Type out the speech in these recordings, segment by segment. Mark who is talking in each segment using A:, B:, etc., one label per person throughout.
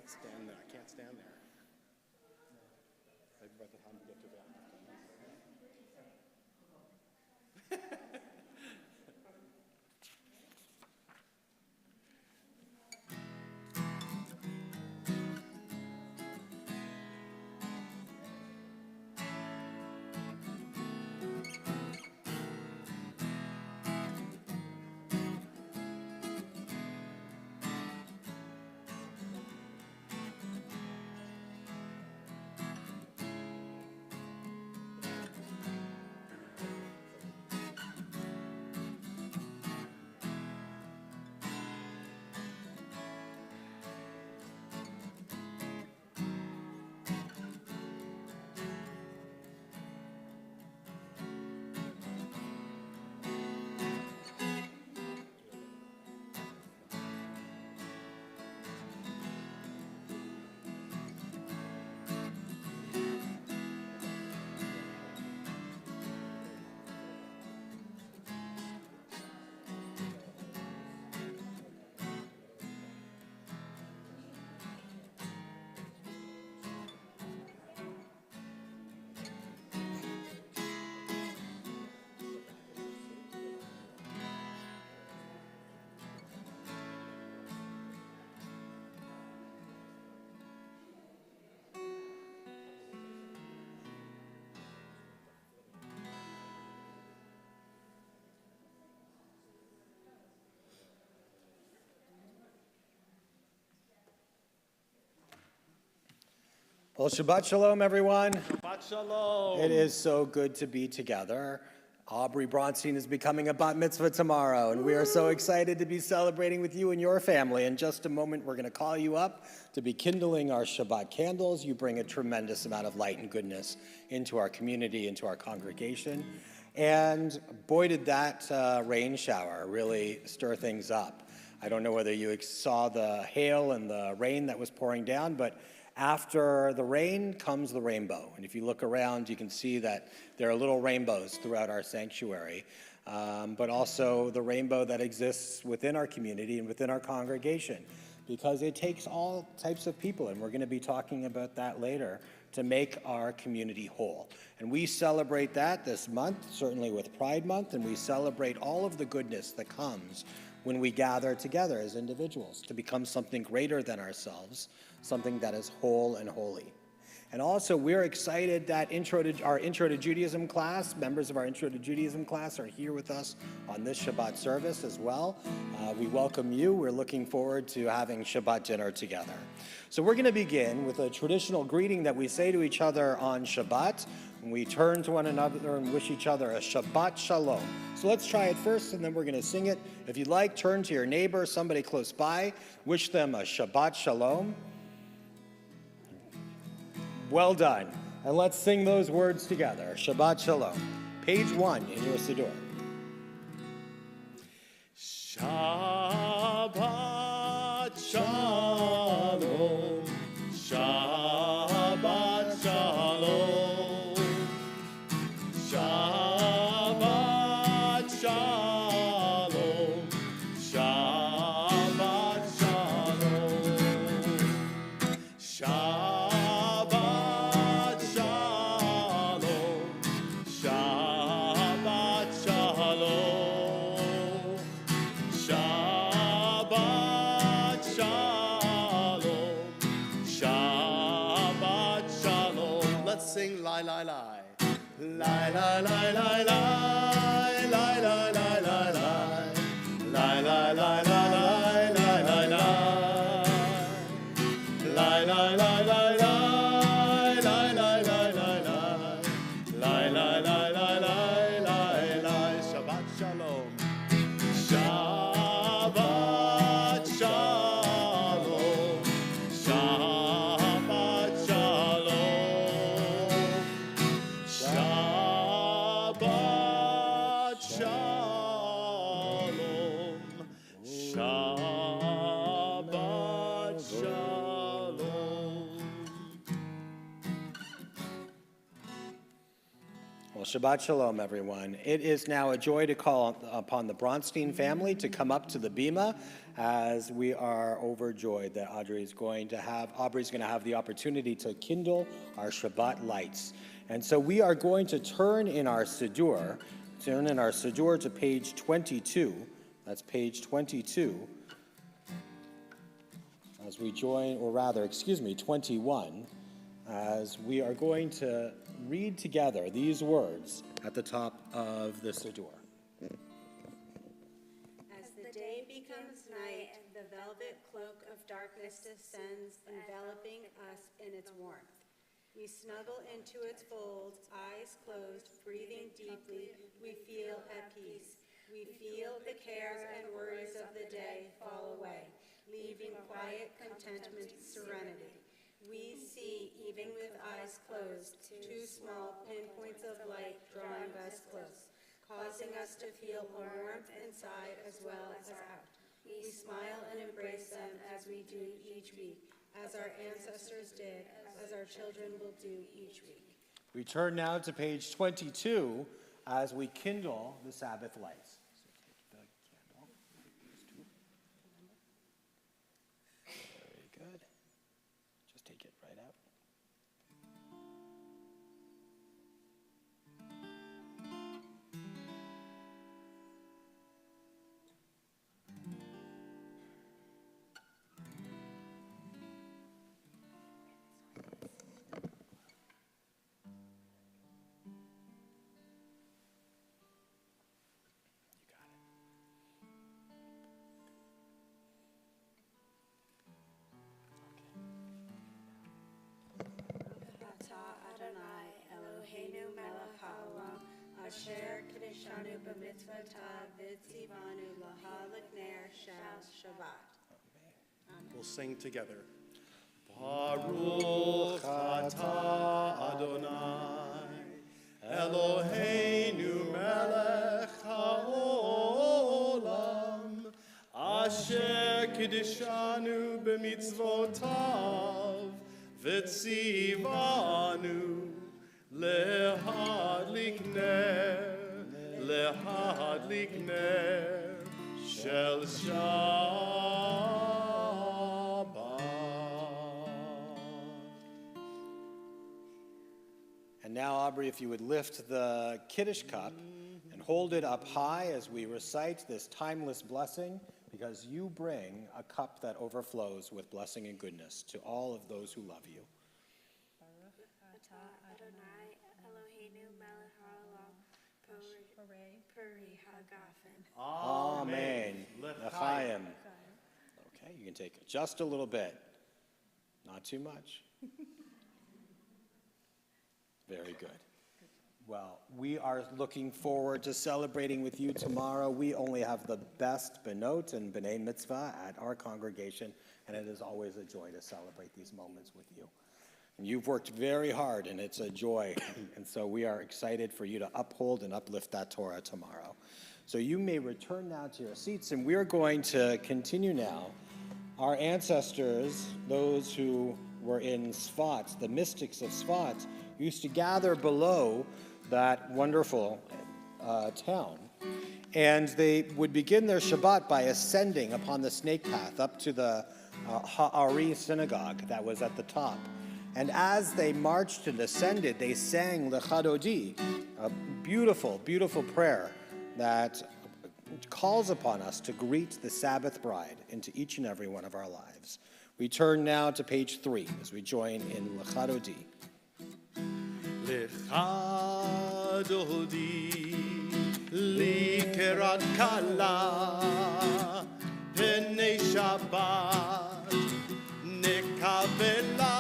A: stand there. I can't stand there. Maybe by the time we get to that. Well, Shabbat Shalom, everyone.
B: Shabbat Shalom.
A: It is so good to be together. Aubrey Bronstein is becoming a bat mitzvah tomorrow, and we are so excited to be celebrating with you and your family. In just a moment, we're going to call you up to be kindling our Shabbat candles. You bring a tremendous amount of light and goodness into our community, into our congregation. And boy, did that rain shower really stir things up. I don't know whether you saw the hail and the rain that was pouring down, but after the rain comes the rainbow. And if you look around, you can see that there are little rainbows throughout our sanctuary, but also the rainbow that exists within our community and within our congregation, because it takes all types of people, and we're going to be talking about that later, to make our community whole. And we celebrate that this month, certainly with Pride Month, and we celebrate all of the goodness that comes when we gather together as individuals to become something greater than ourselves, something that is whole and holy. And also, we're excited that our Intro to Judaism class, members of our Intro to Judaism class are here with us on this Shabbat service as well. We welcome you. We're looking forward to having Shabbat dinner together. So we're going to begin with a traditional greeting that we say to each other on Shabbat. We turn to one another and wish each other a Shabbat Shalom. So let's try it first, and then we're going to sing it. If you'd like, turn to your neighbor, somebody close by, wish them a Shabbat Shalom. Well done. And let's sing those words together. Shabbat Shalom. Page 1 in your Siddur.
B: Shabbat Shalom. Shabbat Shalom. Shabbat Shalom. Shabbat Shalom. Shabbat sing lie, lie, lie. Lie, lie, lie, lie, lie. Lie, lie, lie, lie, lie. Lie, lie, lie, lie, lie. Lie, lie, lie. Lie, lie, lie, lie, lie. Lie, lie, lie, lie, lie. Lie, lie, lie, lie, lie. Lie, lie. Shabbat Shalom. Shabbat Shalom. Shabbat Shalom. Shabbat Shalom. Shabbat Shalom.
A: Well, Shabbat Shalom, everyone. It is now a joy to call upon the Bronstein family to come up to the bima, as we are overjoyed that Aubrey's going to have the opportunity to kindle our Shabbat lights. And so we are going to turn in our Siddur to page 22. That's page 22. As we join, 21, as we are going to read together these words at the top of the Siddur.
C: As the day becomes night, the velvet cloak of darkness descends, enveloping us in its warmth. We snuggle into its folds, eyes closed, breathing deeply. We feel at peace. We feel the cares and worries of the day fall away, leaving quiet contentment, serenity. We see, even with eyes closed, two small pinpoints of light drawing us close, causing us to feel a warmth inside as well as out. We smile and embrace them as we do each week, as our ancestors did, as our children will do each week.
A: We turn now to page 22 as we kindle the Sabbath lights. So take the candle. Very good. Just take it right out.
C: Adonai, Eloheinu melech haolam, asher kiddushanu b'mitzvotav v'tzivanu l'halak ner shel Shabbat.
B: We'll sing together. Baruch atah Adonai, Eloheinu melech haolam, asher kiddushanu b'mitzvotav, v'tzivanu lehadlik ner shel Shabbat.
A: And now, Aubrey, if you would lift the Kiddush cup and hold it up high as we recite this timeless blessing, because you bring a cup that overflows with blessing and goodness to all of those who love you.
C: Adonai, Eloheinu melech haolam, peri hagafen.
A: Amen. L'chaim. Okay, you can take just a little bit. Not too much. Very good. Well, we are looking forward to celebrating with you tomorrow. We only have the best benot and b'nai mitzvah at our congregation, and it is always a joy to celebrate these moments with you. And you've worked very hard, and it's a joy, and so we are excited for you to uphold and uplift that Torah tomorrow. So you may return now to your seats, and we're going to continue now. Our ancestors, those who were in Sfat, the mystics of Sfat, used to gather below that wonderful town. And they would begin their Shabbat by ascending upon the snake path up to the Ha'ari synagogue that was at the top. And as they marched and ascended, they sang the Chadodi, a beautiful, beautiful prayer that calls upon us to greet the Sabbath bride into each and every one of our lives. We turn now to page 3 as we join in the Chadodi.
B: Lecha dodi likerat kala pnei Shabbat nekavela.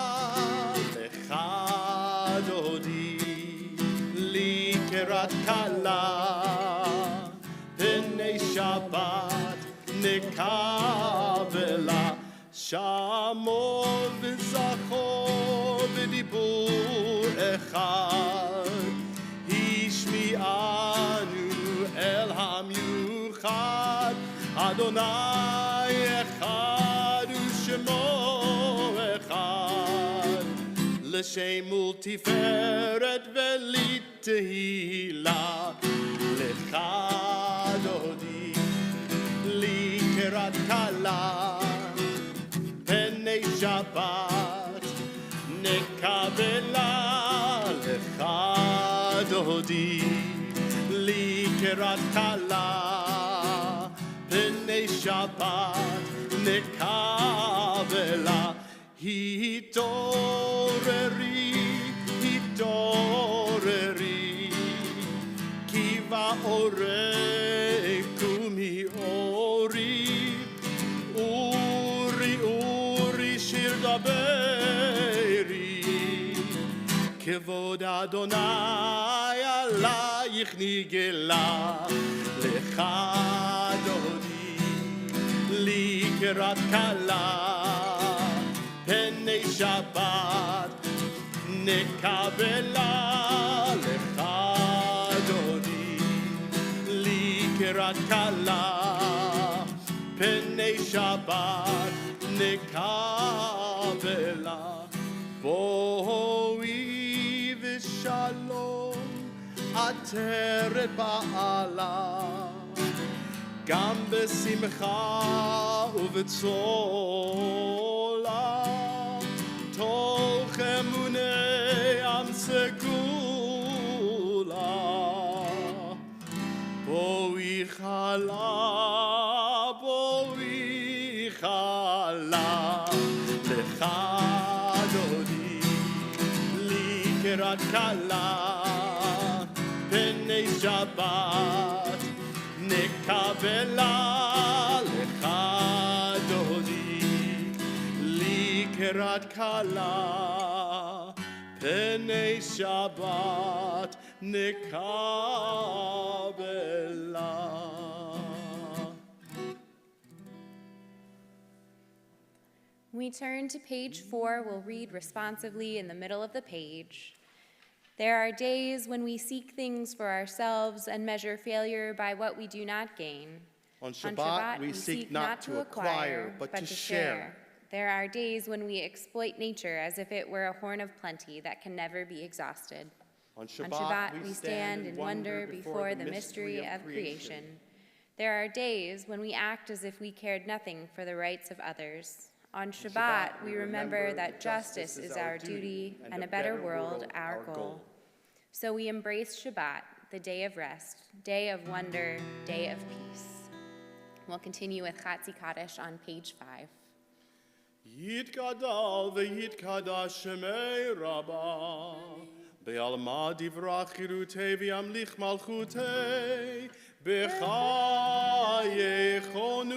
B: Lecha dodi likerat kala pnei Shabbat nekavela. Shamo v'zachor v'dibur echad hishmi'anu el hamiuchad Adonai echad u'shemo echad l'shem multiferet לי תהילה, לך דודי, לי קרת כלה, פני שבת נקבלה, לך דודי, לי קרת כלה, פני שבת נקבלה. התעוררי, התעוררי, כי באורי קומי אורי, אורי, אורי, שיר דברי, כבוד אדוני עלייך נגלה, לך דודי, לי קרת כלה, פני שבת נקבלה, לך דודי, לי קרת כלה, פני שבת נקבלה. בואי ושלום עטרת בעלה, גם בשמחה ובצולה, תוך אמוני עם סגולה. בואי חלה, בואי חלה, לך דודי, לי קרת כלה, פני שבת נקבלה, לך דודי, לי קרת כלה, פני שבת נקבלה.
D: We turn to page 4, we'll read responsively in the middle of the page. There are days when we seek things for ourselves and measure failure by what we do not gain.
B: On Shabbat, we seek not to acquire, but to share.
D: There are days when we exploit nature as if it were a horn of plenty that can never be exhausted.
B: On Shabbat,
D: We stand in wonder before the mystery of creation. There are days when we act as if we cared nothing for the rights of others. On Shabbat, we remember that justice is our duty and a better world our goal. So we embrace Shabbat, the day of rest, day of wonder, day of peace. We'll continue with Chatzi Kaddish on page 5.
B: יתגדל ויתקדש שמי רבה, בעלמא דברה חירותי וימליך מלכותי, בחייכון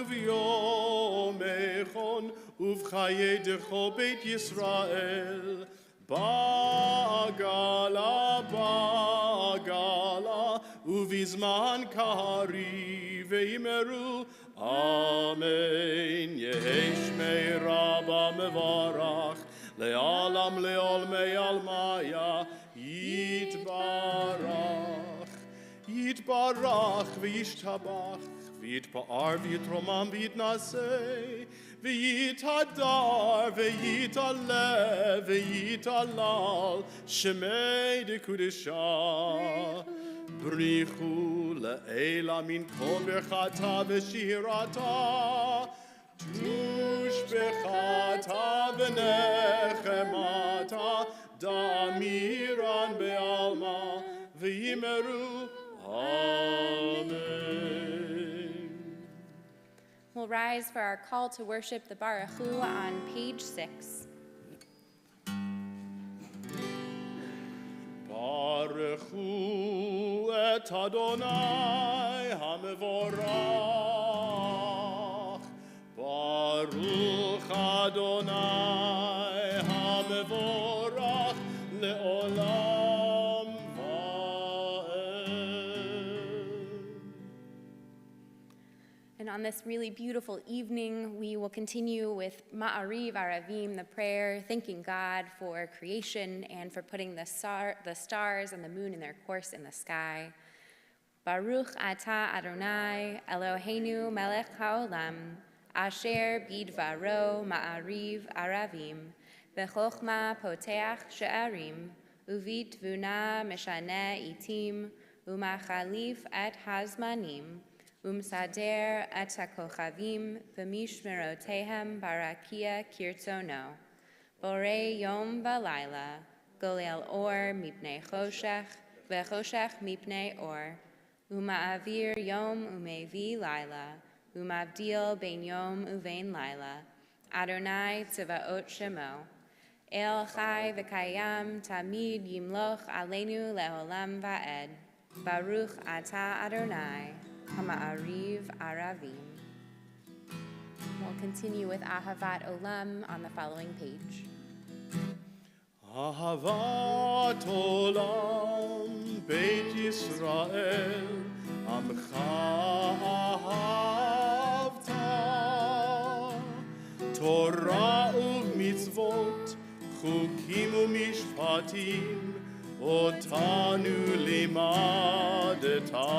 B: וביומכון ובחיי דכל בית ישראל, בגלה בגלה ובזמן קרי ויאמרו אמן. יהי שמי רבה מברך לעולם לעולמי עלמיה יתברך. יתברך וישתבח ויתפאר ויתרומם ויתנשא ויתהדר ויתעלה ויתהלל שמי דקודשה. בריחו לאלה מן כל ברכתה ושירתה, תושבחתה ונחמתה, דמירן בעלמא ויאמרו Amen.
D: We'll rise for our call to worship the Baruch Hu on page 6.
B: Baruch Hu et Adonai HaMevorach. Baruch Adonai HaMevorach le'olam va'ed.
D: And on this really beautiful evening, we will continue with Ma'ariv Aravim, the prayer, thanking God for creation and for putting the stars and the moon in their course in the sky. Baruch atah Adonai Eloheinu melech haolam, asher bidvaro Ma'ariv Aravim, v'chochma poteach she'arim, uvit vuna mishane itim, umachalif et hazmanim, sader et hakochavim, v'mishmerotehem barakia kirtzono, bore yom balayla, golel or mipnei choshech, vechoshech mipnei or, uma'avir yom umevi laila, umavdil ben yom uvein laila, Adonai tzevaot shemo, El chai v'kayam tamid yimloch aleinu leolam va'ed, Baruch ata Adonai, hama'ariv aravim. We'll continue with Ahavat Olam on the following page.
B: Ahavat olam Beit Yisrael Amcha ahavta Torah u'mitzvot Chukim u'mishpatim Otanu limadeta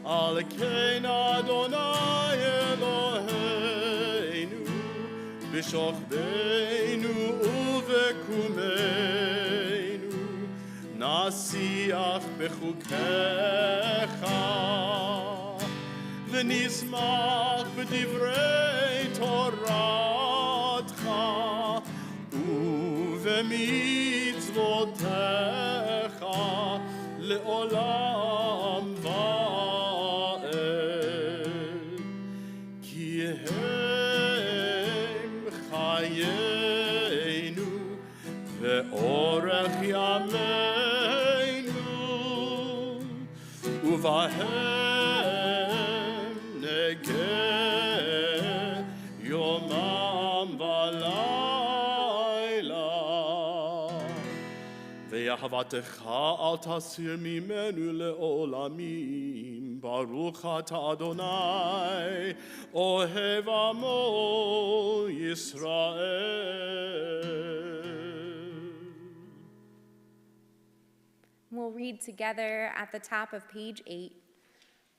B: Al ken Adonai Eloheinu B'shochbeinu uvekumenu Nasiach bechukecha V'nismach b'divrei Toratcha Uv'mitzvotecha Le'olam va'ed Ki Chayenu ve'orech yameinu uvahem negeh yomam v'layla ve'ahavatecha al tasir mimenu le'olamim Baruch ata Adonai Ohev amo Yisrael.
D: We'll read together at the top of page 8.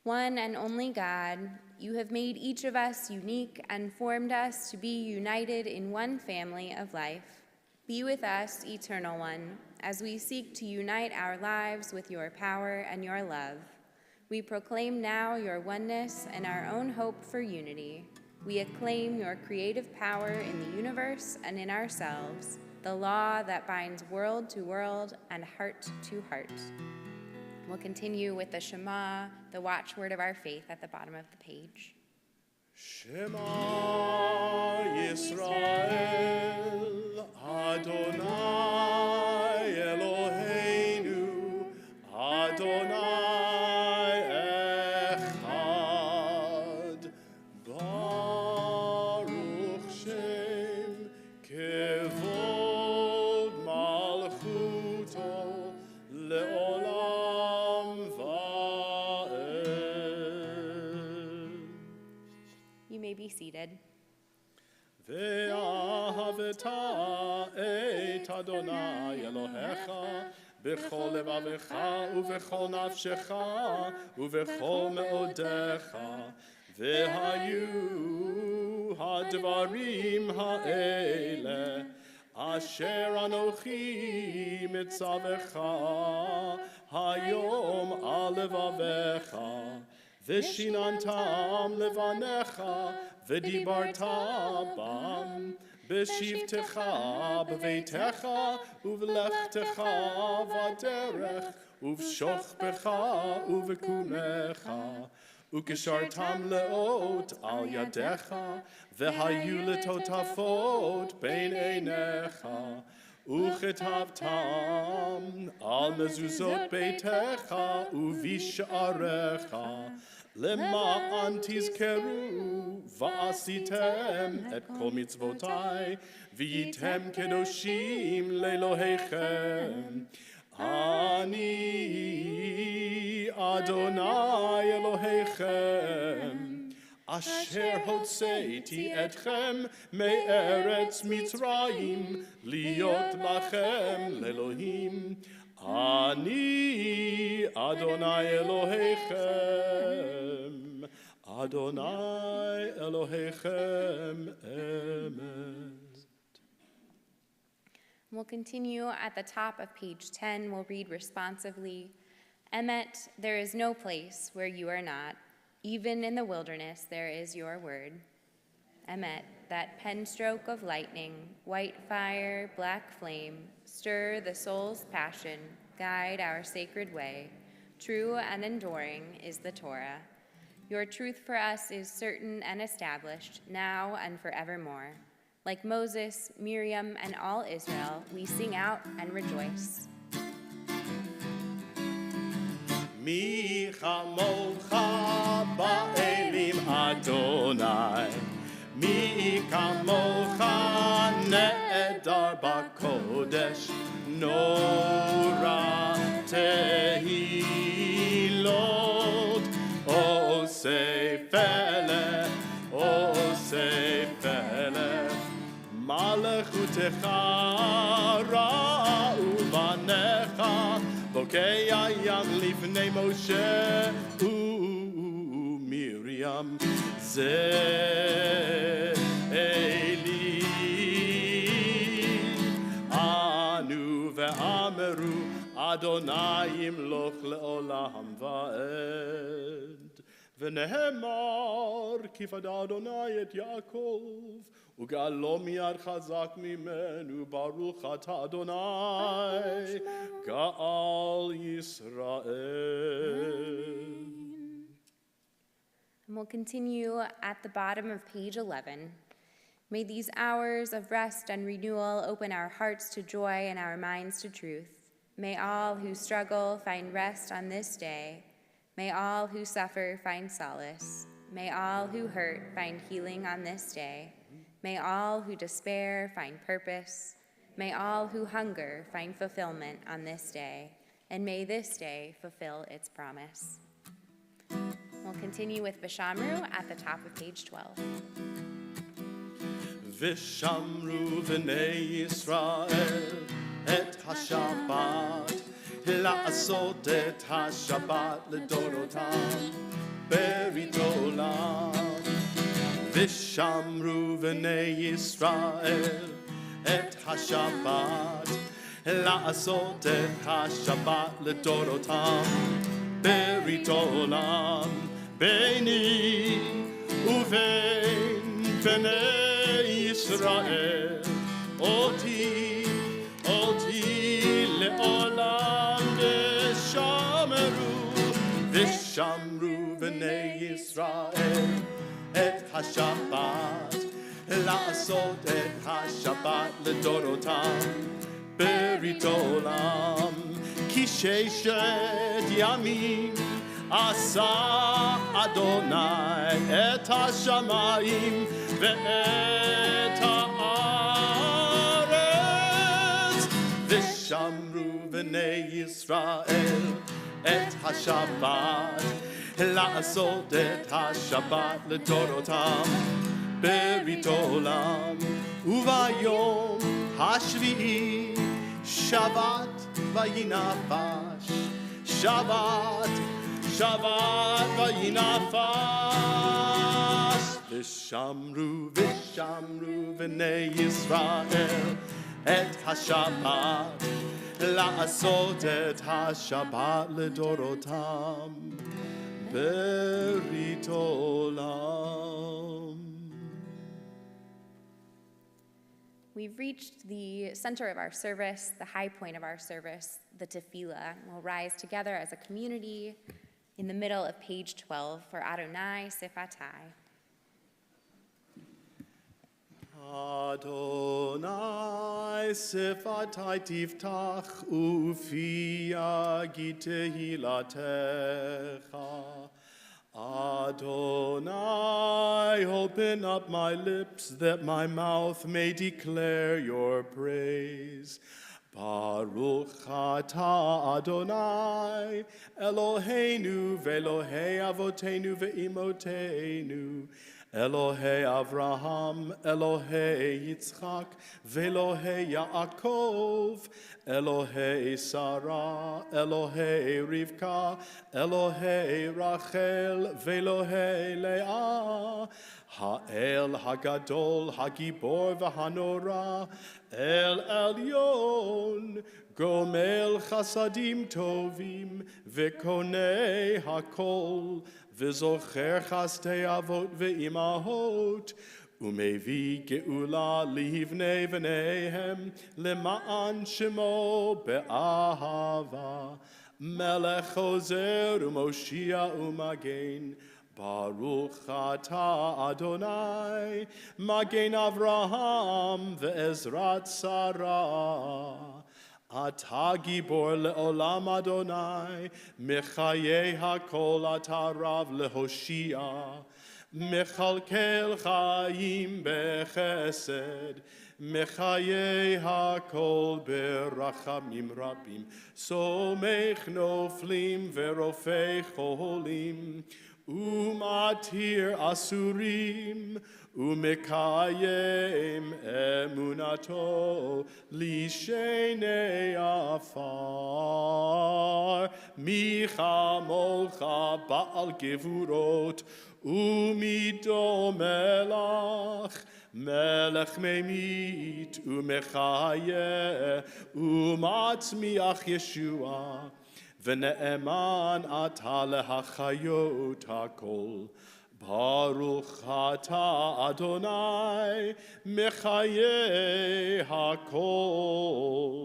D: One and only God, you have made each of us unique and formed us to be united in one family of life. Be with us, Eternal One, as we seek to unite our lives with your power and your love. We proclaim now your oneness and our own hope for unity. We acclaim your creative power in the universe and in ourselves, the law that binds world to world and heart to heart. We'll continue with the Shema, the watchword of our faith at the bottom of the page.
B: Shema Yisrael Adonai Eloheinu Adonai Echad Baruch Shem Kevod Malchuto Leolam Va'ed.
D: You may be seated.
B: Ve'ahaveta et Adonai Elohecha b'chol levavecha u'v'chol nafshecha u'v'chol me'odecha ve'hayu hadvarim ha'ele asher anochi mitzavecha hayom al levavecha v'shinantam levanecha v'dibarta bam b'shivtecha b'veitecha uv'lechtecha v'derech uv'shochbecha uv'kumecha ukeshartam leot al yadecha v'hayu letotafot bein einecha uchetavtam al mezuzot beitecha uv'isharecha למען תזכרו ועשיתם את כל מצוותיי והייתם קדושים לאלוהיכם. אני אדוני אלוהיכם אשר הוצאתי אתכם מארץ מצרים להיות לכם לאלוהים. אני אדוני אלוהיכם, אדוני אלוהיכם אמת.
D: We'll continue at the top of page 10. We'll read responsively. Emet, there is no place where you are not. Even in the wilderness, there is your word. Emet, that pen stroke of lightning, white fire, black flame, stir the soul's passion, guide our sacred way. True and enduring is the Torah. Your truth for us is certain and established, now and forevermore. Like Moses, Miriam, and all Israel, we sing out and rejoice.
B: Mi chamocha ba'elim Adonai, mi kamocha ne'edar ba'kodesh, nora tehilot, osei fele, malechutecha ra'u banecha, bokei hayam lifnei Moshe u'Miriam, ze Eli anu ve'ameru Adonai yimloch le'olam va'ed. ונאמר כיפד אדוני את יעקב וגאלו מיד חזק ממנו ברוך אתה אדוני גאל ישראל.
D: And we'll continue at the bottom of page 11. May these hours of rest and renewal open our hearts to joy and our minds to truth. May all who struggle find rest on this day. May all who suffer find solace. May all who hurt find healing on this day. May all who despair find purpose. May all who hunger find fulfillment on this day. And may this day fulfill its promise. We'll continue with Vishamru at the top of page 12.
B: Vishamru v'nei Yisrael et ha-Shabbat לעשות את השבת לדורותם ברית עולם. ושמרו בני ישראל את השבת, לעשות את השבת לדורותם ברית עולם. ביני ובין בני ישראל אותי לעולם ושמרו בני ישראל את השבת, לעשות את השבת לדורותם ברית עולם. כי ששת ימים עשה אדוני את השמיים ואת הארץ, ושמרו בני ישראל את השבת, לעשות את השבת לדורותם ברית עולם. וביום השביעי שבת וינפש, שבת וינפש. ושמרו בני ישראל את השבת, לעשות את השבת לדורותם ברית עולם.
D: We've reached the center of our service, the high point of our service, the tefillah. We'll rise together as a community in the middle of page 12 for Adonai Sifatai.
B: Adonai sifatai tiftach ufi yagid tehilatecha. Adonai, open up my lips that my mouth may declare your praise. Baruch atah Adonai, Eloheinu ve'Elohei avotenu ve'imotenu, Elohei Avraham, Elohei Yitzchak, Velohei Yaakov, Elohei Sarah, Elohei Rivka, Elohei Rachel, Velohei Leah, Ha'el Hagadol, Hagibor v'Hanora, El Elyon, Gomel Chasadim Tovim, V'konei Hakol, V'zocher Chastei Avot V'imahot, Umevi Geula Livnei V'neihem, Lema'an Shemo Be'ahava, Melech Ozer U'Moshia U'Magen, Baruch Ata Adonai, Magen Avraham Ve'ezrat Sarah. Ata Gibor le'olam Adonai, Mechayei HaKol Ata Rav leHoshia, Mechalkel Chaim Bechesed, Mechayei HaKol Berachamim Rabim, Somech Noflim Verofei Cholim, Umatir Asurim, Umekayem Emunato, Lishenei Afar, Micha Molcha Baal Gevurot, Umido Melach, Melech Memit, Umechaye, Umatzmiach Yeshua, V'ne'eman ata lehachayot hakol, Baruch ata Adonai, Mechayei hakol.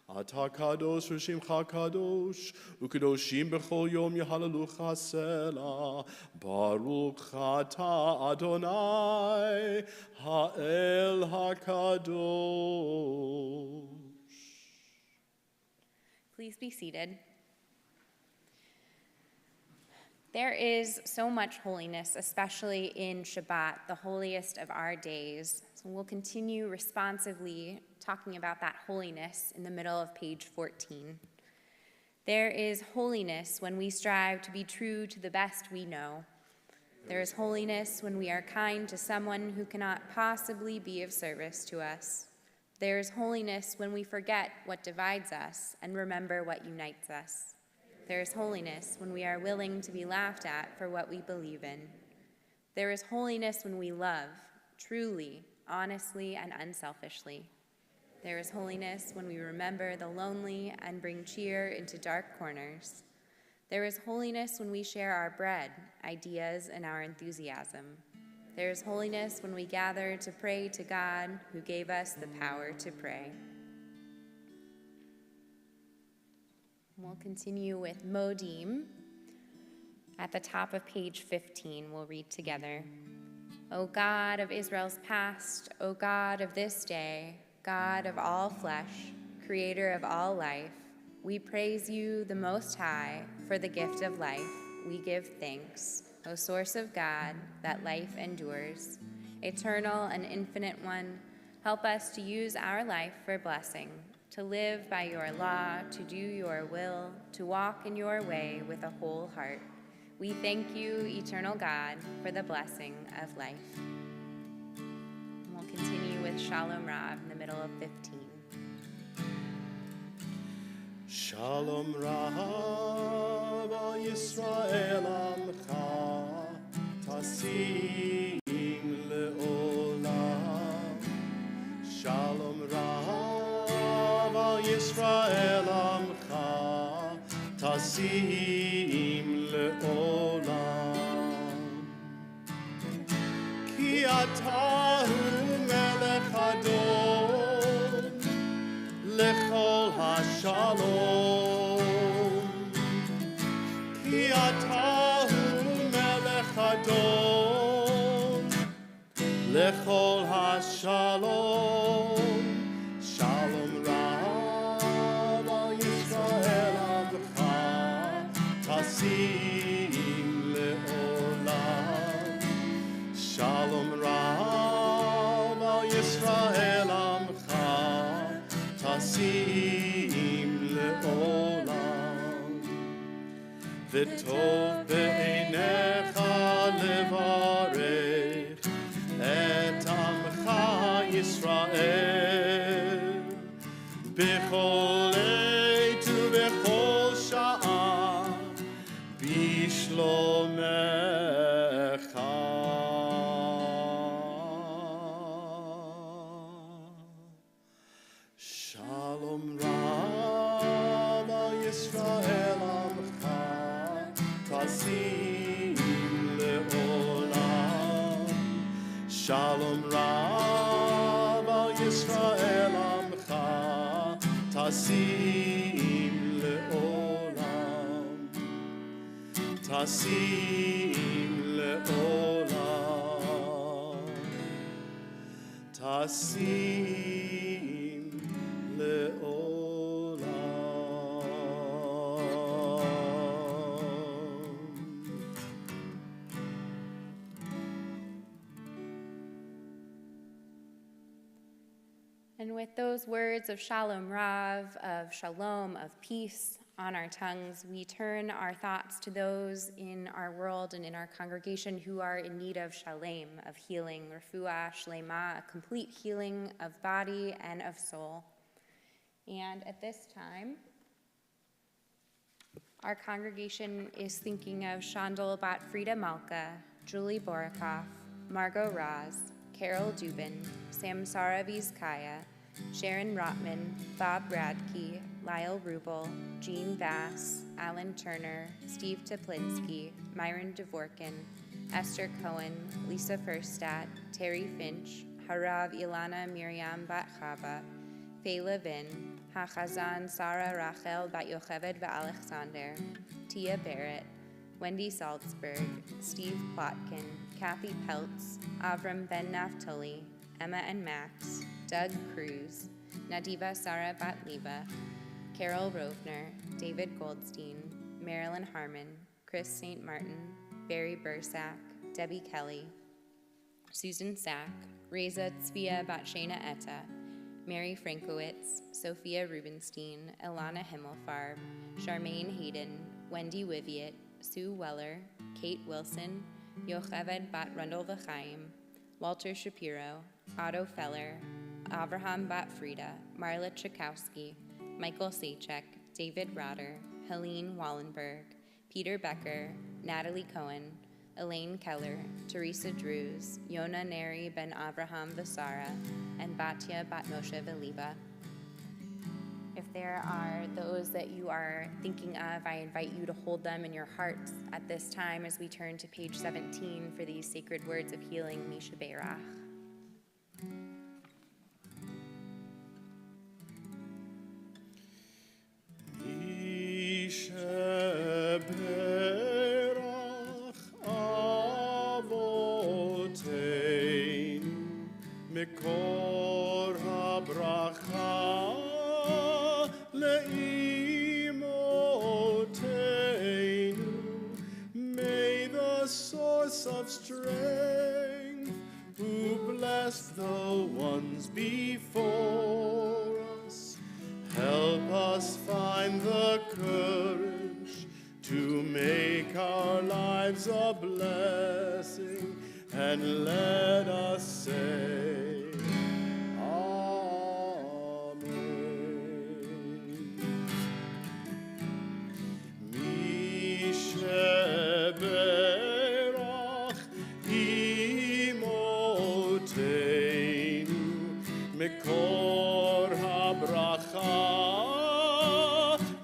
B: Ata kadosh v'shimcha kadosh, u'kadoshim b'chol yom yehalelucha selah. Baruch ata Adonai, ha'el hakadosh.
D: Please be seated. There is so much holiness, especially in Shabbat, the holiest of our days. So we'll continue responsively talking about that holiness in the middle of page 14. There is holiness when we strive to be true to the best we know. There is holiness when we are kind to someone who cannot possibly be of service to us. There is holiness when we forget what divides us and remember what unites us. There is holiness when we are willing to be laughed at for what we believe in. There is holiness when we love, truly, honestly, and unselfishly. There is holiness when we remember the lonely and bring cheer into dark corners. There is holiness when we share our bread, ideas, and our enthusiasm. There is holiness when we gather to pray to God who gave us the power to pray. We'll continue with Modim. At the top of page 15, we'll read together. O God of Israel's past, O God of this day, God of all flesh, creator of all life, we praise you, the Most High, for the gift of life. We give thanks. O source of God, that life endures, eternal and infinite one, help us to use our life for blessing, to live by your law, to do your will, to walk in your way with a whole heart. We thank you, eternal God, for the blessing of life. And we'll continue with Shalom Rav in the middle of 15.
B: Shalom Rav al Yisrael amcha, tasim le'olam. Shalom Rav al Yisrael amcha, tasim le'olam. Ki atahu melech adon, lechol hashalom. Ki atahu melech adon, lechol hashalom. Shalom Rav al Yisrael amcha, tasim le'olam. Shalom Rav al Yisrael amcha, tasim le'olam. V'tov be'einecha levarech Shalom Rav al Yisrael Amcha Tasim le'olam Tasim le'olam Tasim le'olam.
D: And with those words of Shalom Rav, of Shalom, of peace on our tongues, we turn our thoughts to those in our world and in our congregation who are in need of shalem, of healing, refuah shlema, a complete healing of body and of soul. And at this time, our congregation is thinking of Shandol Bat Frida Malka, Julie Borikoff, Margot Raz, Carol Dubin, Samsara Vizkaya, Sharon Rotman, Bob Radke, Lyle Rubel, Jean Bass, Alan Turner, Steve Toplinsky, Myron Dvorkin, Esther Cohen, Lisa Furstadt, Terry Finch, Harav Ilana Miriam Bat Chava, Faye Levin, Hachazan Sarah Rachel Bat Yocheved Alexander, Tia Barrett, Wendy Salzberg, Steve Plotkin, Kathy Peltz, Avram Ben Naftali, Emma and Max, Doug Cruz, Nadiva Sarah Batliva, Carol Rovner, David Goldstein, Marilyn Harmon, Chris St. Martin, Barry Bursack, Debbie Kelly, Susan Sack, Reza Tzvia Batshena Etta, Mary Frankowitz, Sophia Rubenstein, Ilana Himmelfarb, Charmaine Hayden, Wendy Wiviet, Sue Weller, Kate Wilson, Yocheved Bat Rundle V'chaim, Walter Shapiro, Otto Feller, Avraham Bat Frida, Marla Chakowski, Michael Sachek, David Rotter, Helene Wallenberg, Peter Becker, Natalie Cohen, Elaine Keller, Teresa Drews, Yona Neri Ben Avraham Vasara, and Batya Bat Moshe Veliba. If there are those that you are thinking of, I invite you to hold them in your hearts at this time as we turn to page 17 for these sacred words of healing, Misha Beirach.
B: Misha Beirach Avoteinu Mikor HaBracha Le'imoteinu. May the source of strength, who blessed the ones before us, help us find the courage to make our lives a blessing, and let us say, Amen. Mishe Berach Imoteinu Mikor HaBracha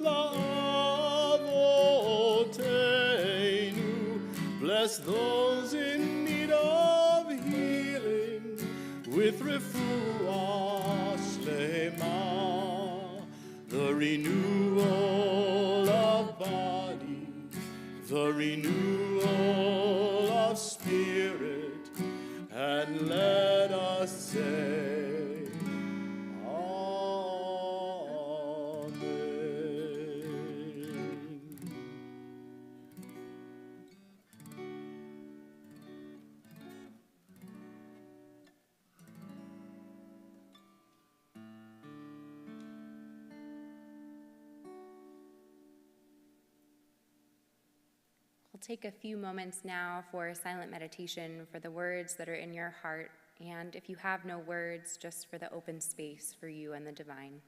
B: La'avoteinu. Bless those in need of healing with refuah shlema, the renewal of body, the renewal of spirit, and let us say, Amen.
D: We'll take a few moments now for silent meditation for the words that are in your heart, and if you have no words, just for the open space for you and the divine.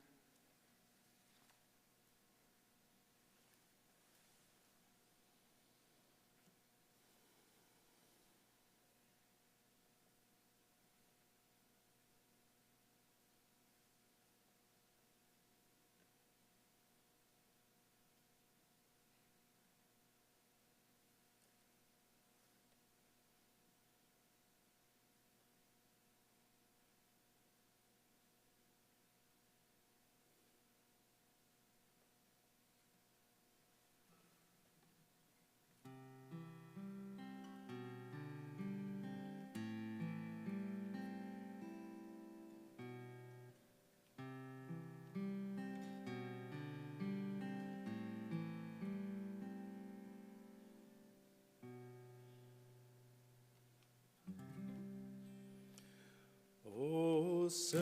B: עושה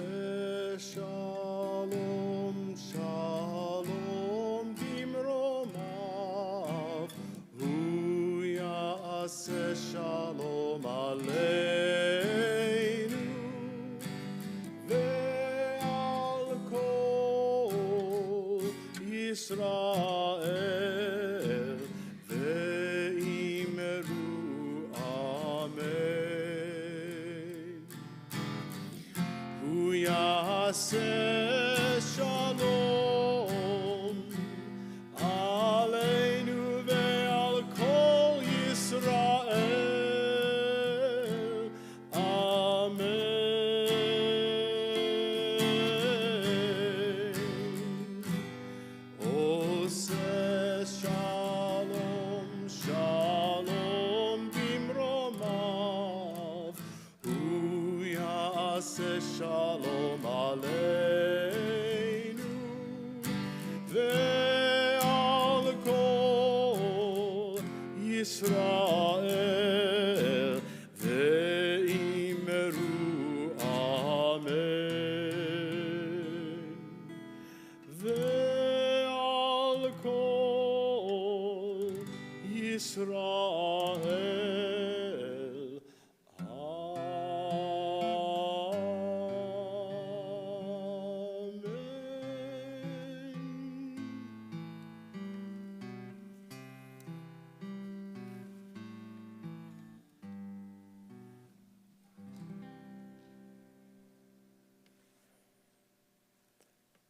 B: שלום, שלום במרומיו, הוא יעשה שלום עלינו, ועל כל ישראל, ואמרו אמן. הוא יעשה שלום עלינו ועל כל ישראל, אמן. עושה שלום, שלום במרומיו, הוא יעשה שלום עלינו, ועל כל ישראל, ואמרו אמן. ועל כל ישראל,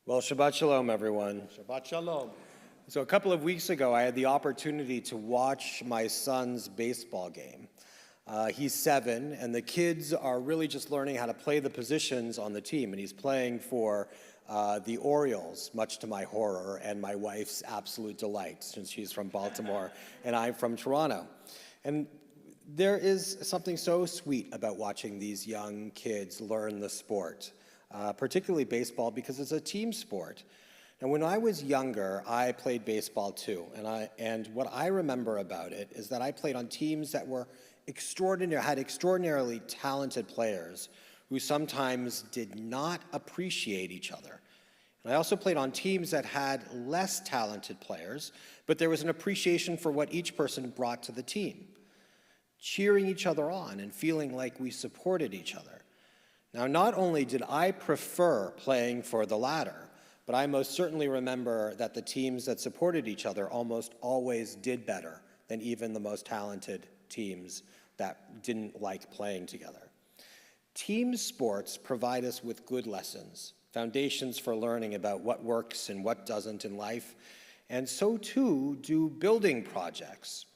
A: Well, Shabbat Shalom, everyone.
B: Shabbat Shalom.
A: So a couple of weeks ago, I had the opportunity to watch my son's baseball game. He's 7, and the kids are really just learning how to play the positions on the team, and he's playing for the Orioles, much to my horror and my wife's absolute delight, since she's from Baltimore and I'm from Toronto. And there is something so sweet about watching these young kids learn the sport, particularly baseball, because it's a team sport. And when I was younger, I played baseball too, and what I remember about it is that I played on teams that were had extraordinarily talented players who sometimes did not appreciate each other. And I also played on teams that had less talented players, but there was an appreciation for what each person brought to the team, cheering each other on and feeling like we supported each other. Now, not only did I prefer playing for the latter, but I most certainly remember that the teams that supported each other almost always did better than even the most talented teams that didn't like playing together. Team sports provide us with good lessons, foundations for learning about what works and what doesn't in life, and so too do building projects.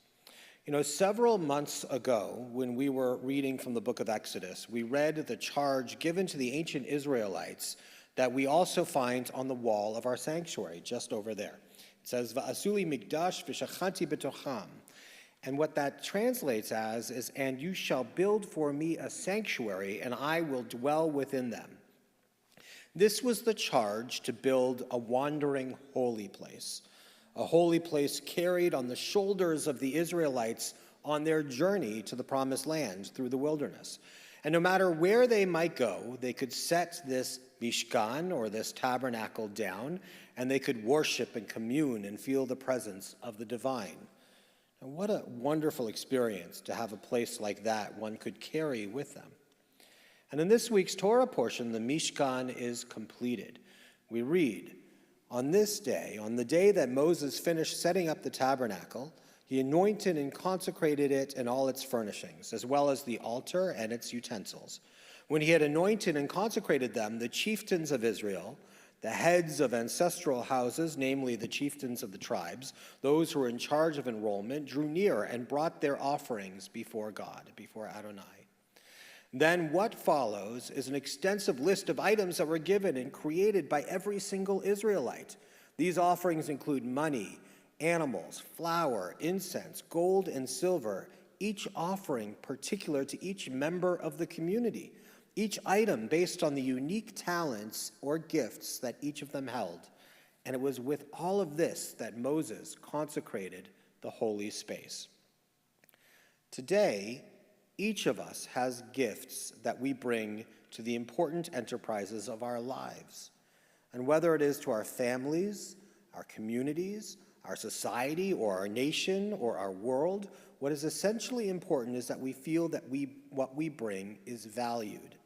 A: You know, several months ago, when we were reading from the book of Exodus, we read the charge given to the ancient Israelites that we also find on the wall of our sanctuary, just over there. It says, "Va'asuli mikdash v'shachanti betocham." And what that translates as is, "And you shall build for me a sanctuary, and I will dwell within them." This was the charge to build a wandering holy place, a holy place carried on the shoulders of the Israelites on their journey to the promised land through the wilderness. And no matter where they might go, they could set this Mishkan, or this tabernacle, down, and they could worship and commune and feel the presence of the divine. And what a wonderful experience to have a place like that one could carry with them. And in this week's Torah portion, the Mishkan is completed. We read, "On this day, on the day that Moses finished setting up the tabernacle, he anointed and consecrated it and all its furnishings, as well as the altar and its utensils. When he had anointed and consecrated them, the chieftains of Israel, the heads of ancestral houses, namely the chieftains of the tribes, those who were in charge of enrollment, drew near and brought their offerings before God, before Adonai. Then what follows is an extensive list of items that were given and created by every single Israelite. These offerings include money, animals, flour, incense, gold, and silver, each offering particular to each member of the community, each item based on the unique talents or gifts that each of them held. And it was with all of this that Moses consecrated the holy space." Today, each of us has gifts that we bring to the important enterprises of our lives. And whether it is to our families, our communities, our society, or our nation, or our world, what is essentially important is that we feel that what we bring is valued.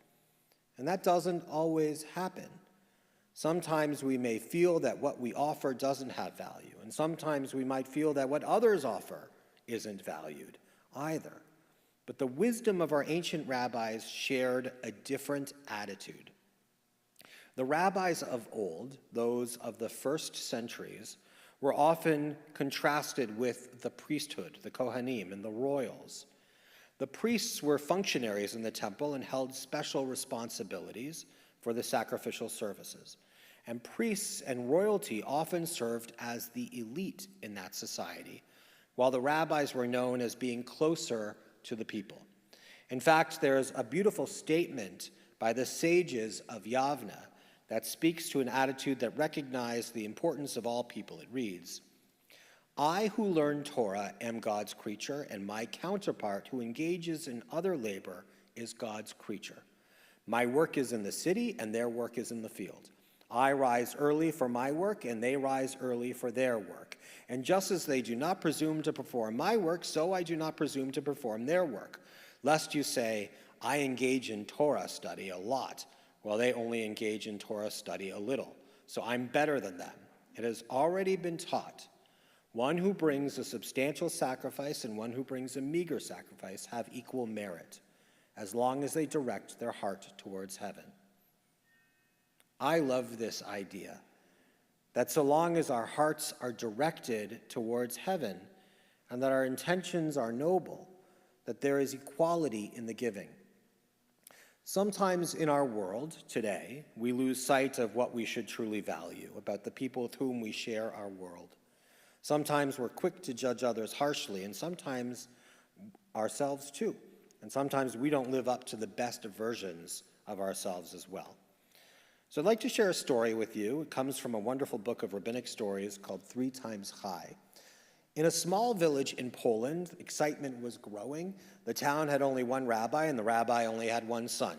A: And that doesn't always happen. Sometimes we may feel that what we offer doesn't have value, and sometimes we might feel that what others offer isn't valued either. But the wisdom of our ancient rabbis shared a different attitude. The rabbis of old, those of the first centuries, were often contrasted with the priesthood, the Kohanim, and the royals. The priests were functionaries in the temple and held special responsibilities for the sacrificial services. And priests and royalty often served as the elite in that society, while the rabbis were known as being closer to the people. In fact, there's a beautiful statement by the sages of Yavna that speaks to an attitude that recognized the importance of all people. It reads, "I who learn Torah am God's creature, and my counterpart who engages in other labor is God's creature. My work is in the city, and their work is in the field. I rise early for my work, and they rise early for their work. And just as they do not presume to perform my work, so I do not presume to perform their work. Lest you say, I engage in Torah study a lot, while they only engage in Torah study a little. So I'm better than them. It has already been taught. One who brings a substantial sacrifice and one who brings a meager sacrifice have equal merit, as long as they direct their heart towards heaven." I love this idea, that so long as our hearts are directed towards heaven and that our intentions are noble, that there is equality in the giving. Sometimes in our world today, we lose sight of what we should truly value about the people with whom we share our world. Sometimes we're quick to judge others harshly, and sometimes ourselves too. And sometimes we don't live up to the best versions of ourselves as well. So I'd like to share a story with you. It comes from a wonderful book of rabbinic stories called 3 Times Chai. In a small village in Poland, excitement was growing. The town had only one rabbi, and the rabbi only had one son.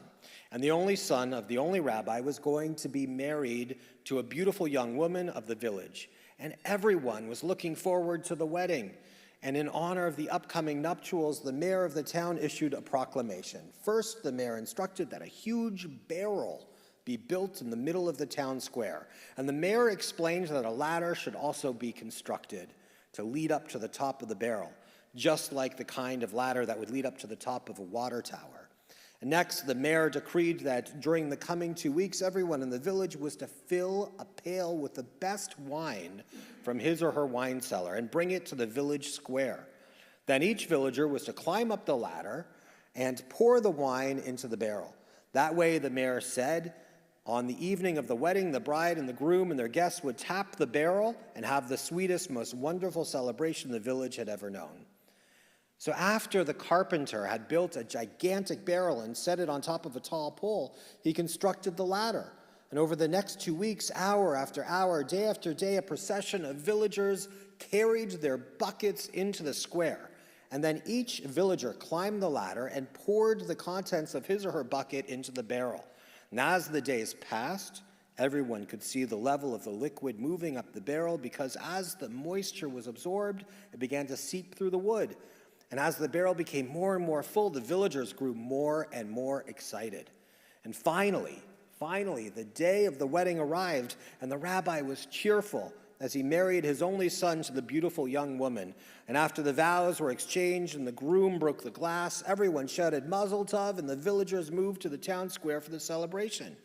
A: And the only son of the only rabbi was going to be married to a beautiful young woman of the village. And everyone was looking forward to the wedding. And in honor of the upcoming nuptials, the mayor of the town issued a proclamation. First, the mayor instructed that a huge barrel be built in the middle of the town square. And the mayor explained that a ladder should also be constructed to lead up to the top of the barrel, just like the kind of ladder that would lead up to the top of a water tower. And next, the mayor decreed that during the coming 2 weeks, everyone in the village was to fill a pail with the best wine from his or her wine cellar and bring it to the village square. Then each villager was to climb up the ladder and pour the wine into the barrel. That way, the mayor said, on the evening of the wedding, the bride and the groom and their guests would tap the barrel and have the sweetest, most wonderful celebration the village had ever known. So after the carpenter had built a gigantic barrel and set it on top of a tall pole, he constructed the ladder. And over the next 2 weeks, hour after hour, day after day, a procession of villagers carried their buckets into the square. And then each villager climbed the ladder and poured the contents of his or her bucket into the barrel. And as the days passed, everyone could see the level of the liquid moving up the barrel because as the moisture was absorbed, it began to seep through the wood. And as the barrel became more and more full, the villagers grew more and more excited. And finally, the day of the wedding arrived, and the rabbi was cheerful as he married his only son to the beautiful young woman. And after the vows were exchanged and the groom broke the glass, everyone shouted Mazel Tov, and the villagers moved to the town square for the celebration.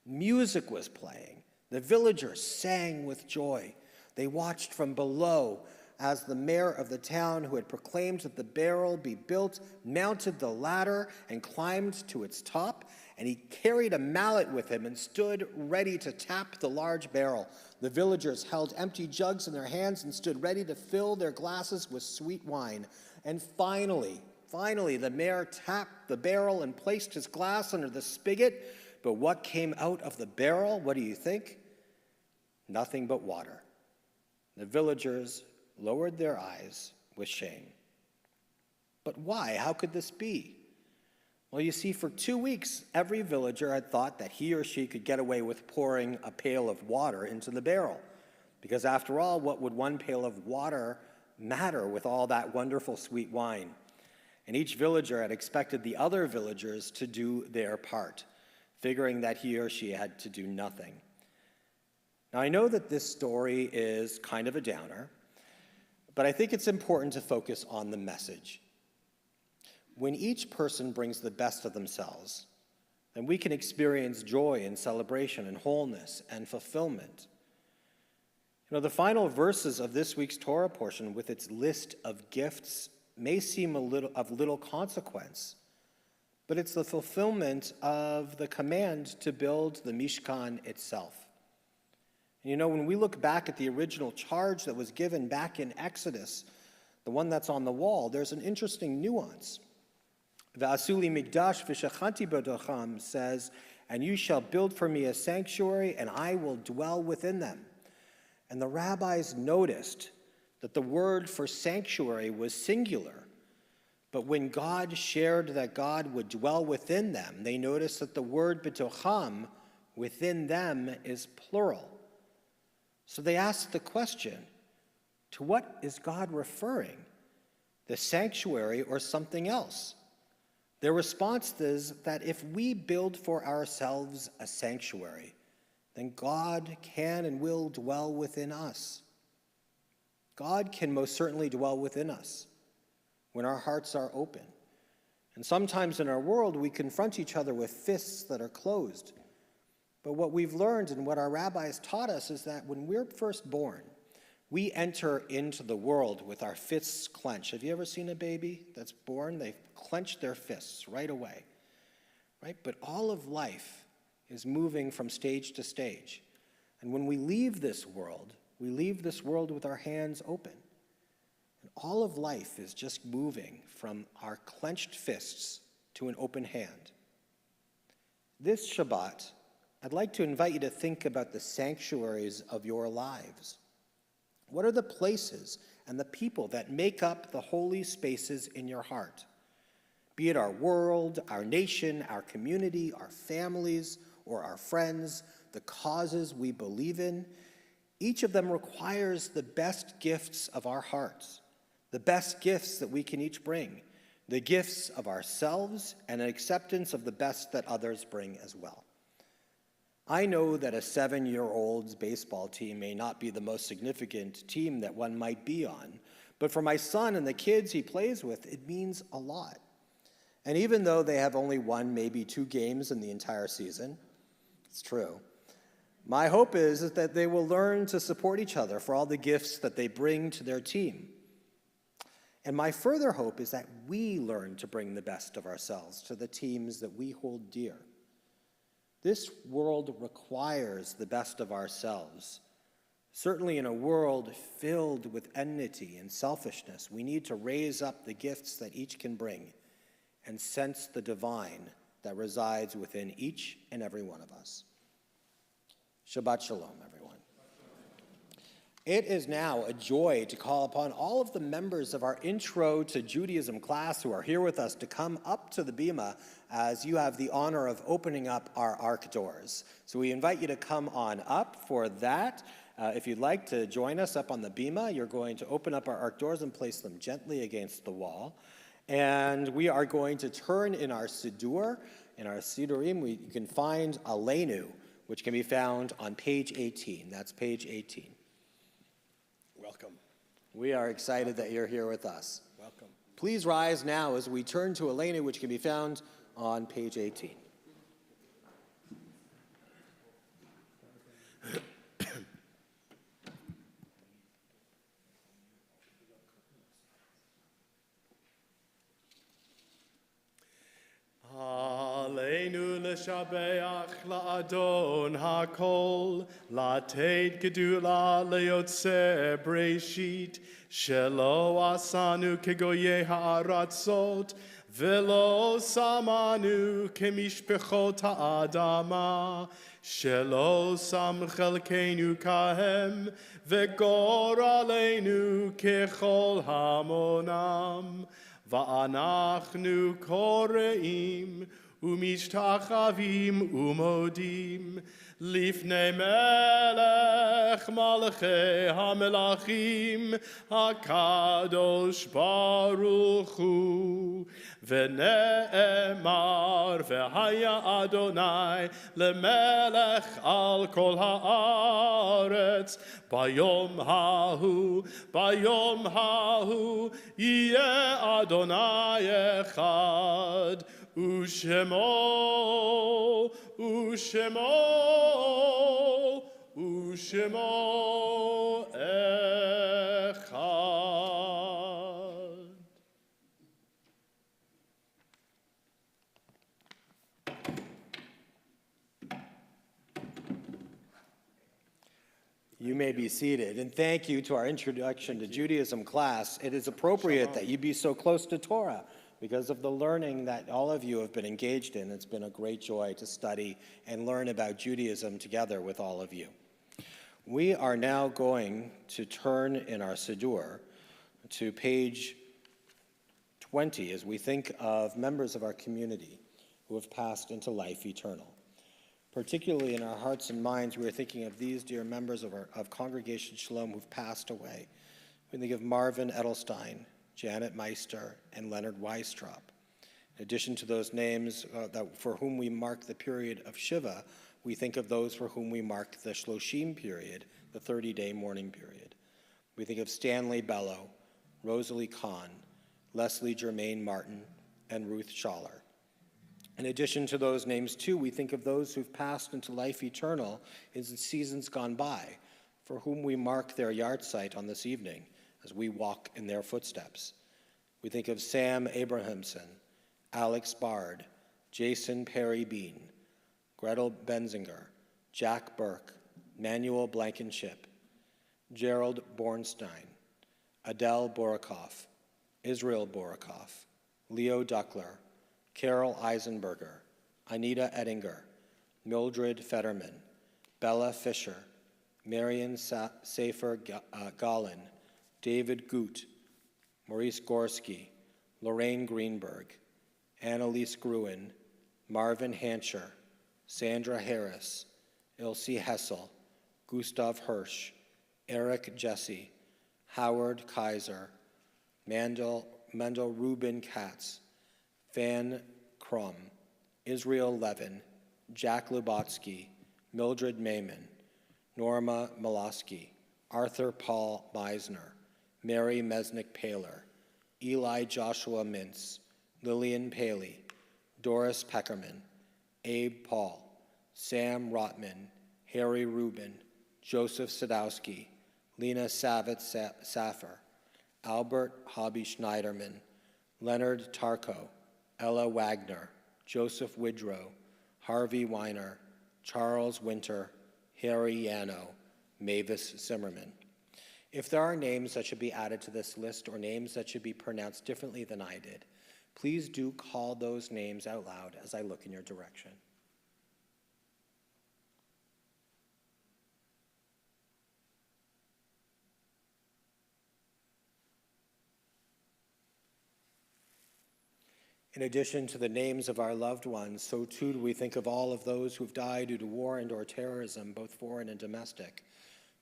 A: Music was playing. The villagers sang with joy. They watched from below as the mayor of the town, who had proclaimed that the barrel be built, mounted the ladder and climbed to its top, and he carried a mallet with him and stood ready to tap the large barrel. The villagers held empty jugs in their hands and stood ready to fill their glasses with sweet wine. And finally, the mayor tapped the barrel and placed his glass under the spigot. But what came out of the barrel, what do you think? Nothing but water. The villagers lowered their eyes with shame. But why? How could this be? Well, you see, for 2 weeks, every villager had thought that he or she could get away with pouring a pail of water into the barrel. Because after all, what would one pail of water matter with all that wonderful sweet wine? And each villager had expected the other villagers to do their part, figuring that he or she had to do nothing. Now, I know that this story is kind of a downer, but I think it's important to focus on the message. When each person brings the best of themselves, then we can experience joy and celebration and wholeness and fulfillment. You know, the final verses of this week's Torah portion, with its list of gifts, may seem of little consequence, but it's the fulfillment of the command to build the Mishkan itself. And you know, when we look back at the original charge that was given back in Exodus, the one that's on the wall, there's an interesting nuance. V'asuli migdash v'shachanti b'tocham says, and you shall build for me a sanctuary, and I will dwell within them. And the rabbis noticed that the word for sanctuary was singular. But when God shared that God would dwell within them, they noticed that the word b'tocham, within them, is plural. So they asked the question, to what is God referring? The sanctuary or something else? Their response is that if we build for ourselves a sanctuary, then God can and will dwell within us. God can most certainly dwell within us when our hearts are open. And sometimes in our world, we confront each other with fists that are closed. But what we've learned and what our rabbis taught us is that when we're first born, we enter into the world with our fists clenched. Have you ever seen a baby that's born? They clench their fists right away, right? But all of life is moving from stage to stage. And when we leave this world with our hands open. And all of life is just moving from our clenched fists to an open hand. This Shabbat, I'd like to invite you to think about the sanctuaries of your lives. What are the places and the people that make up the holy spaces in your heart? Be it our world, our nation, our community, our families, or our friends, the causes we believe in. Each of them requires the best gifts of our hearts, the best gifts that we can each bring, the gifts of ourselves and an acceptance of the best that others bring as well. I know that a 7-year-old's baseball team may not be the most significant team that one might be on, but for my son and the kids he plays with, it means a lot. And even though they have only won maybe 2 games in the entire season, it's true, my hope is that they will learn to support each other for all the gifts that they bring to their team. And my further hope is that we learn to bring the best of ourselves to the teams that we hold dear. This world requires the best of ourselves. Certainly in a world filled with enmity and selfishness, we need to raise up the gifts that each can bring and sense the divine that resides within each and every one of us. Shabbat Shalom, everyone. It is now a joy to call upon all of the members of our Intro to Judaism class who are here with us to come up to the bima as you have the honor of opening up our ark doors. So we invite you to come on up for that. If you'd like to join us up on the bima, you're going to open up our ark doors and place them gently against the wall. And we are going to turn in our Siddur, in our Siddurim, you can find Aleinu, which can be found on page 18. That's page 18.
B: Welcome.
A: We are excited that you're here with us.
B: Welcome.
A: Please rise now as we turn to Aleinu, which can be found on page 18.
B: Aleinu l'shabeach la'adon ha'kol, la'ted gedula le'yotze breshit, shelo asanu kegoye ha'aratzot, velo samanu kemishpechot ha'adama, shelo sam chelkenu kahem, vegor aleinu kechol hamonam, ואנחנו קוראים ומשתחווים ומודים לפני מלך מלכי המלכים הקדוש ברוך הוא. ונאמר והיה אדוני למלך על כל הארץ ביום ההוא יהיה אדוני אחד ושמו אחד.
A: You may be seated, and thank you to our Introduction to Judaism class. It is appropriate that you be so close to Torah because of the learning that all of you have been engaged in. It's been a great joy to study and learn about Judaism together with all of you. We are now going to turn in our Siddur to page 20 as we think of members of our community who have passed into life eternal. Particularly in our hearts and minds, we are thinking of these dear members of Congregation Shalom who've passed away. We think of Marvin Edelstein, Janet Meister, and Leonard Weistrop. In addition to those names for whom we mark the period of Shiva, we think of those for whom we mark the Shloshim period, the 30-day mourning period. We think of Stanley Bellow, Rosalie Kahn, Leslie Germain Martin, and Ruth Schaller. In addition to those names, too, we think of those who've passed into life eternal in seasons gone by, for whom we mark their yahrzeit on this evening as we walk in their footsteps. We think of Sam Abrahamson, Alex Bard, Jason Perry Bean, Gretel Benzinger, Jack Burke, Manuel Blankenship, Gerald Bornstein, Adele Borokoff, Israel Borokoff, Leo Duckler, Carol Eisenberger, Anita Ettinger, Mildred Fetterman, Bella Fisher, Marion Safer Gallin, David Goot, Maurice Gorski, Lorraine Greenberg, Annalise Gruen, Marvin Hancher, Sandra Harris, Ilse Hessel, Gustav Hirsch, Eric Jesse, Howard Kaiser, Mendel Rubin Katz, Van Crum, Israel Levin, Jack Lubotsky, Mildred Maiman, Norma Molosky, Arthur Paul Meisner, Mary Mesnick-Paler, Eli Joshua Mintz, Lillian Paley, Doris Peckerman, Abe Paul, Sam Rotman, Harry Rubin, Joseph Sadowski, Lena Savitt-Saffer, Albert Hobby Schneiderman, Leonard Tarko, Ella Wagner, Joseph Widrow, Harvey Weiner, Charles Winter, Harry Yano, Mavis Zimmerman. If there are names that should be added to this list or names that should be pronounced differently than I did, please do call those names out loud as I look in your direction. In addition to the names of our loved ones, so too do we think of all of those who've died due to war and/or terrorism, both foreign and domestic.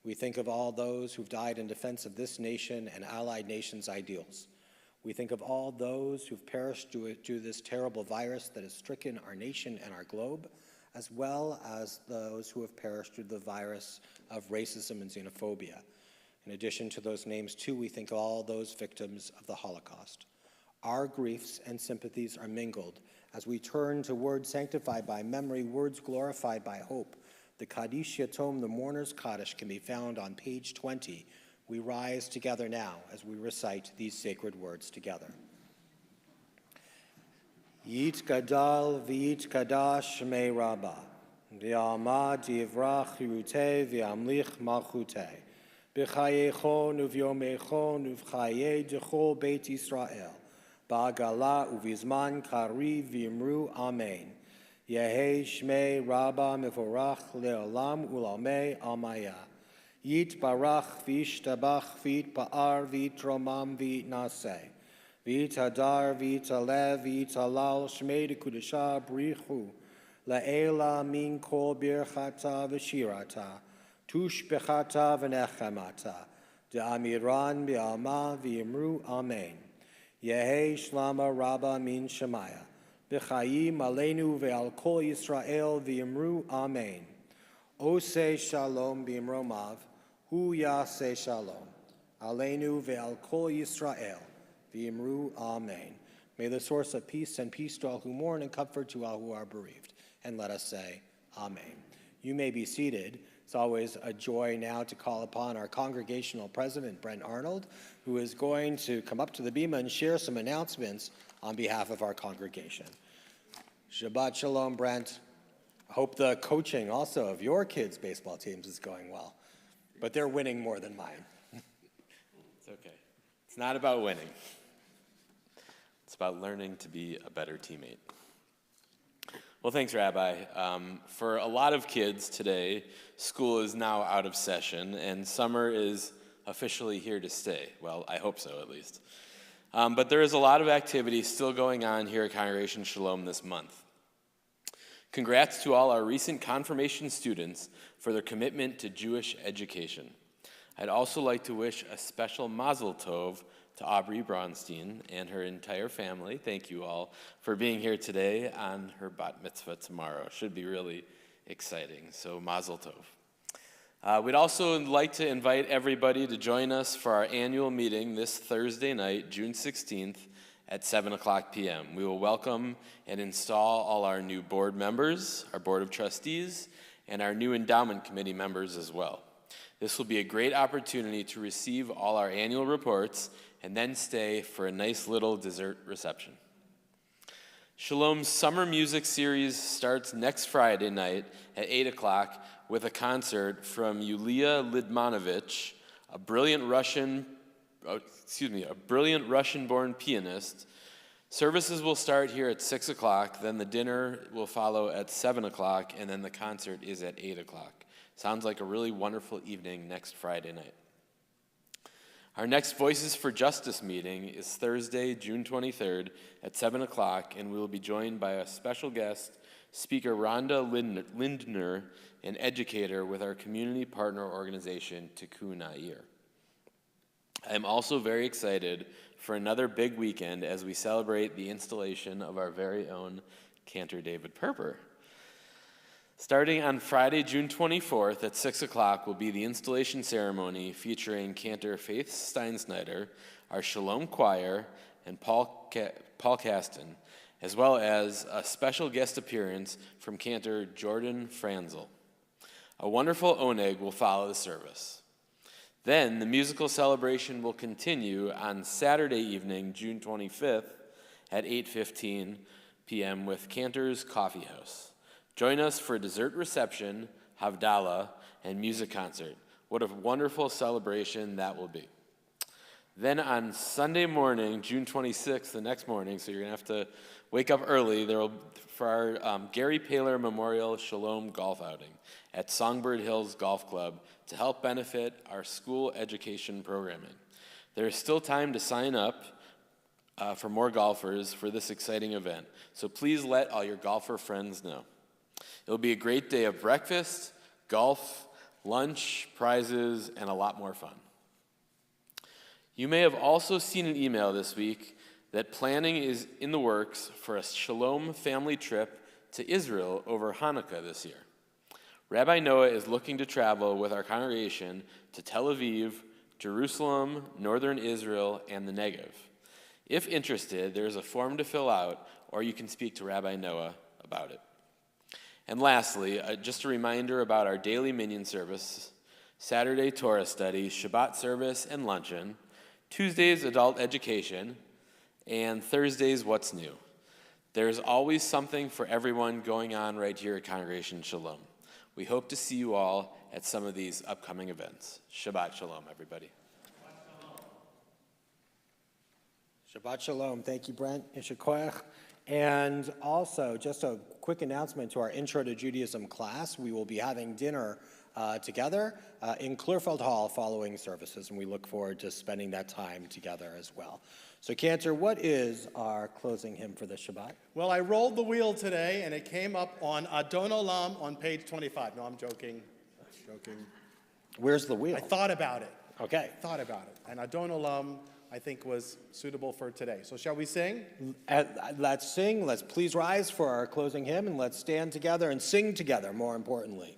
A: We think of all those who've died in defense of this nation and allied nations' ideals. We think of all those who've perished due to this terrible virus that has stricken our nation and our globe, as well as those who have perished due to the virus of racism and xenophobia. In addition to those names, too, we think of all those victims of the Holocaust. Our griefs and sympathies are mingled as we turn to words sanctified by memory, words glorified by hope. The Kaddish Yatom, the Mourner's Kaddish, can be found on page 20. We rise together now as we recite these sacred words together. Yit Gadal v'yit Kadash Shmei Rabbah, v'yamad yivrach yiruteh v'yamlich malchuteh, b'chayechon uvyomechon uv'chayei d'chol Beit Yisrael, Ba'agala uvizman kari v'imru amen. Yehei shmei Rabbah mevorach le'olam ulamei amaya. Yit barach v'ishtabach v'yitpa'ar v'yitromam v'yitnaseh. Vita dar, vita lev, vita lal, shmei de kudasha, brichu, la'ela min kol birchata v'shirata, tush bechata v'nechemata, de'amiran bi'alma v'yimru amen. Yehi shlama rabba min shemaya, v'chayim aleinu ve'al kol Yisrael v'yimru amen. Ose shalom b'imromav, hu yaseh shalom, aleinu ve'al kol Yisrael, v'yimru amen. May the source of peace send peace to all who mourn and comfort to all who are bereaved. And let us say, amen. You may be seated. It's always a joy now to call upon our congregational president, Brent Arnold, who is going to come up to the bima and share some announcements on behalf of our congregation. Shabbat Shalom, Brent. I hope the coaching also of your kids' baseball teams is going well, but they're winning more than mine.
E: It's okay. It's not about winning. It's about learning to be a better teammate. Well, thanks, Rabbi. For a lot of kids today, school is now out of session, and summer is officially here to stay. Well, I hope so, at least. But there is a lot of activity still going on here at Congregation Shalom this month. Congrats to all our recent confirmation students for their commitment to Jewish education. I'd also like to wish a special mazel tov to Aubrey Braunstein and her entire family. Thank you all for being here today on her bat mitzvah tomorrow. Should be really exciting, so mazel tov. We'd also like to invite everybody to join us for our annual meeting this Thursday night, June 16th, at 7:00 p.m. We will welcome and install all our new board members, our board of trustees, and our new endowment committee members as well. This will be a great opportunity to receive all our annual reports and then stay for a nice little dessert reception. Shalom's summer music series starts next Friday night at 8:00 with a concert from Yulia Lidmanovich, a brilliant Russian-born pianist. Services will start here at 6:00, then the dinner will follow at 7:00, and then the concert is at 8:00. Sounds like a really wonderful evening next Friday night. Our next Voices for Justice meeting is Thursday, June 23rd at 7:00, and we will be joined by a special guest, Speaker Rhonda Lindner, an educator with our community partner organization, Tikkun Na'ir. I am also very excited for another big weekend as we celebrate the installation of our very own Cantor David Perper. Starting on Friday, June 24th at 6:00 will be the installation ceremony featuring Cantor Faith Steinsnyder, our Shalom Choir, and Paul Kasten, as well as a special guest appearance from Cantor Jordan Franzel. A wonderful oneg will follow the service. Then the musical celebration will continue on Saturday evening, June 25th at 8:15 p.m. with Cantor's Coffee House. Join us for a dessert reception, Havdalah, and music concert. What a wonderful celebration that will be. Then on Sunday morning, June 26th, the next morning, so you're going to have to wake up early, for our Gary Paler Memorial Shalom Golf Outing at Songbird Hills Golf Club to help benefit our school education programming. There is still time to sign up for more golfers for this exciting event, so please let all your golfer friends know. It'll be a great day of breakfast, golf, lunch, prizes, and a lot more fun. You may have also seen an email this week that planning is in the works for a Shalom family trip to Israel over Hanukkah this year. Rabbi Noah is looking to travel with our congregation to Tel Aviv, Jerusalem, northern Israel, and the Negev. If interested, there is a form to fill out, or you can speak to Rabbi Noah about it. And lastly, just a reminder about our daily minyan service, Saturday Torah study, Shabbat service, and luncheon, Tuesdays adult education, and Thursdays what's new. There's always something for everyone going on right here at Congregation Shalom. We hope to see you all at some of these upcoming events. Shabbat Shalom, everybody.
A: Shabbat Shalom. Thank you, Brent. Yesher koach. And also, just a quick announcement to our Intro to Judaism class. We will be having dinner together in Clearfield Hall following services, and we look forward to spending that time together as well. So Cantor, what is our closing hymn for this Shabbat?
B: Well, I rolled the wheel today, and it came up on Adon Olam on page 25. No, I'm joking.
A: Where's the wheel?
B: I thought about it.
A: Okay.
B: And Adon Olam, I think, was suitable for today. So shall we sing?
A: Let's sing. Let's please rise for our closing hymn, and let's stand together and sing together, more importantly.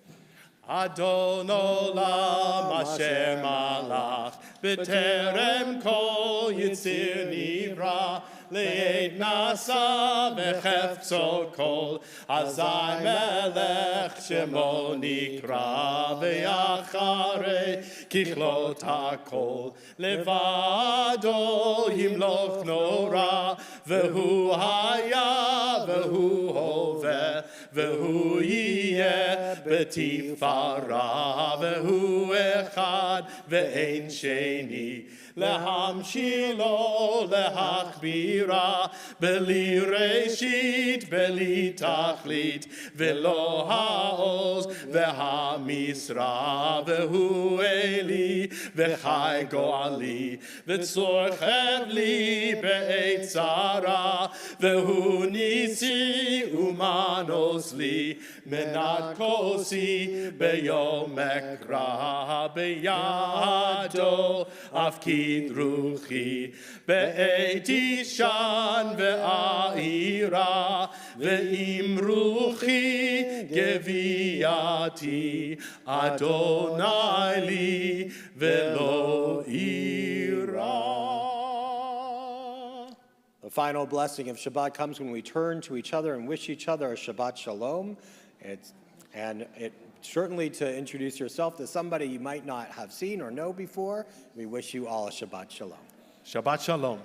B: Adon Olam Asher Malach B'terem Kol Yitzir Nivra Le'ed Nasa V'chefzo Kol Azai Melech Shemo Nikra V'yacharei Kichlot HaKol Levado Yimloch Nora V'hu Haya V'hu Hoveh V'hu Yiyeh B'tifara V'hu Echad V'ein Sheni Lehamshilo lehachbira beli reshit beli tachlit velo haoz v'hamisra v'hu eli v'chai goali v'tzorchev li be'et tzara v'hu nisi umanos li menat kosi beyom ekra beyado afki Ruchi be'eti shan ve'aira ve'im ruchi geviati Adonai li ve'lo ira.
A: The final blessing of Shabbat comes when we turn to each other and wish each other a Shabbat Shalom. Certainly to introduce yourself to somebody you might not have seen or know before. We wish you all a Shabbat Shalom.
B: Shabbat Shalom.